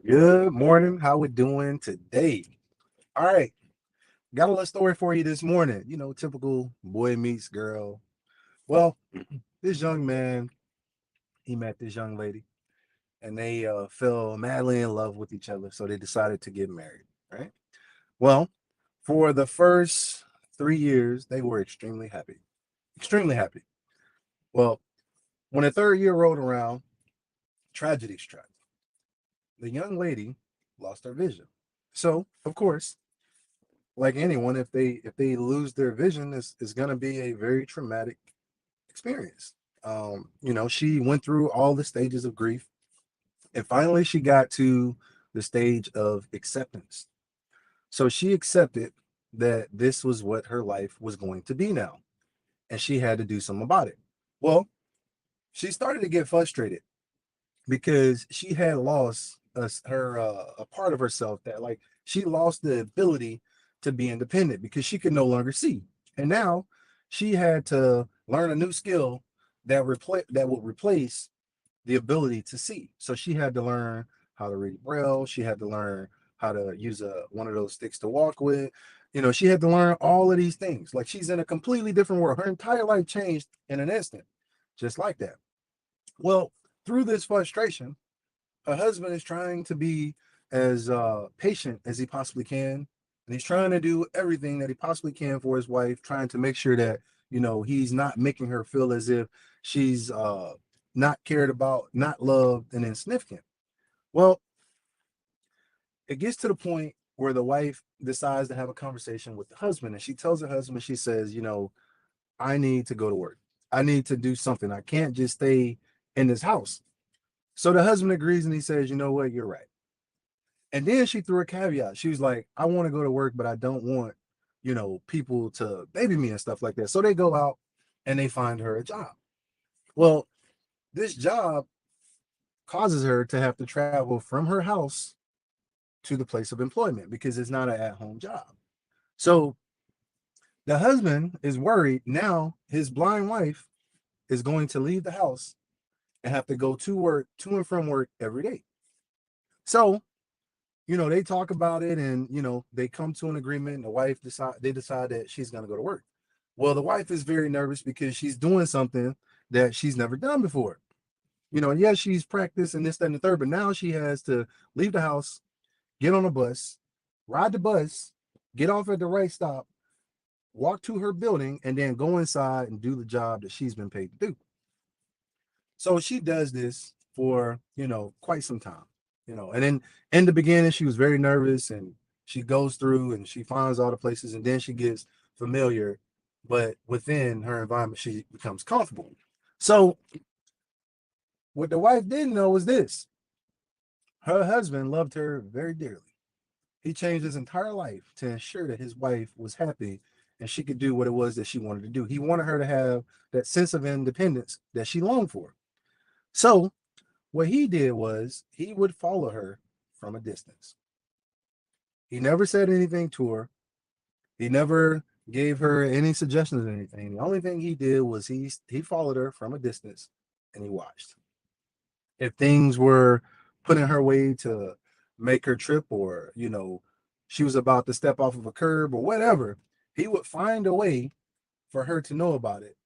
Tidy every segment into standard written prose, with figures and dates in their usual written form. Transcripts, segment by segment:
Good morning. How we doing today? All right, got a little story for you this morning. Typical boy meets girl. Well, this young man, he met this young lady, and they fell madly in love with each other. So they decided to get married. Right. Well, for the first 3 years, they were extremely happy. Extremely happy. Well, when the third year rolled around, tragedy struck. The young lady lost her vision. So, of course, like anyone, if they lose their vision, it's going to be a very traumatic experience. She went through all the stages of grief, and finally she got to the stage of acceptance. So she accepted that this was what her life was going to be now, and she had to do something about it. Well, she started to get frustrated because she had lost a part of herself, that like she lost the ability to be independent because she could no longer see, and now she had to learn a new skill that would replace the ability to see. So she had to learn how to read braille. She had to learn how to use a one of those sticks to walk with. She had to learn all of these things. Like, she's in a completely different world. Her entire life changed in an instant, just like that. Well, through this frustration, her husband is trying to be as patient as he possibly can, and he's trying to do everything that he possibly can for his wife, trying to make sure that he's not making her feel as if she's not cared about, not loved, and insignificant. Well, it gets to the point where the wife decides to have a conversation with the husband, and she tells her husband, she says, I need to go to work. I need to do something. I can't just stay in this house. So the husband agrees, and he says, you know what, you're right. And then she threw a caveat. She was like, I want to go to work, but I don't want, people to baby me and stuff like that. So they go out and they find her a job. Well, this job causes her to have to travel from her house to the place of employment because it's not an at home job. So the husband is worried now his blind wife is going to leave the house and have to go to work, to and from work every day. So they talk about it, and they come to an agreement, and they decide that she's going to go to work. Well, the wife is very nervous because she's doing something that she's never done before. And yes, she's practiced and this, that, and the third, but now she has to leave the house, get on a bus, ride the bus, get off at the right stop, walk to her building, and then go inside and do the job that she's been paid to do. So she does this for, quite some time, and then in the beginning, she was very nervous, and she goes through and she finds all the places, and then she gets familiar, but within her environment, she becomes comfortable. So what the wife didn't know was this: her husband loved her very dearly. He changed his entire life to ensure that his wife was happy and she could do what it was that she wanted to do. He wanted her to have that sense of independence that she longed for. So what he did was he would follow her from a distance. He never said anything to her. He never gave her any suggestions or anything. The only thing he did was he followed her from a distance and he watched. If things were put in her way to make her trip, or she was about to step off of a curb or whatever, he would find a way for her to know about it.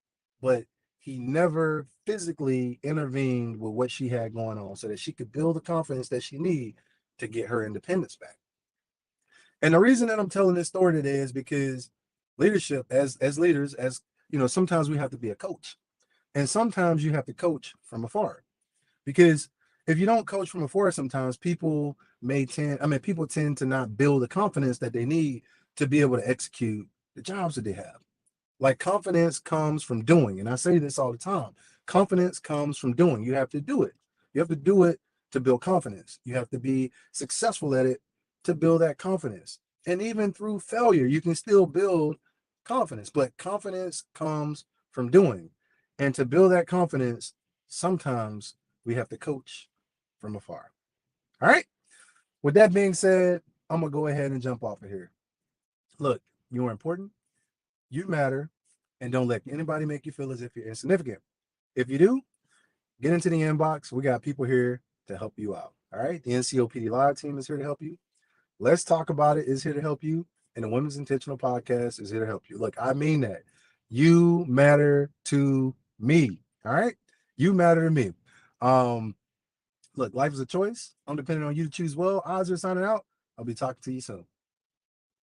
But he never physically intervened with what she had going on so that she could build the confidence that she needed to get her independence back. And the reason that I'm telling this story today is because leadership, as leaders, as sometimes we have to be a coach. And sometimes you have to coach from afar. Because if you don't coach from afar, sometimes people tend to not build the confidence that they need to be able to execute the jobs that they have. Like, confidence comes from doing. And I say this all the time. Confidence comes from doing. You have to do it. You have to do it to build confidence. You have to be successful at it to build that confidence. And even through failure, you can still build confidence. But confidence comes from doing. And to build that confidence, sometimes we have to coach from afar. All right. With that being said, I'm going to go ahead and jump off of here. Look, you are important. You matter, and don't let anybody make you feel as if you're insignificant. If you do, get into the inbox. We got people here to help you out. All right. The NCOPD Live team is here to help you. Let's Talk About It is here to help you. And the Women's Intentional Podcast is here to help you. Look, I mean that. You matter to me. All right. You matter to me. Um, Look, life is a choice. I'm depending on you to choose well. Odds are signing out. I'll be talking to you soon.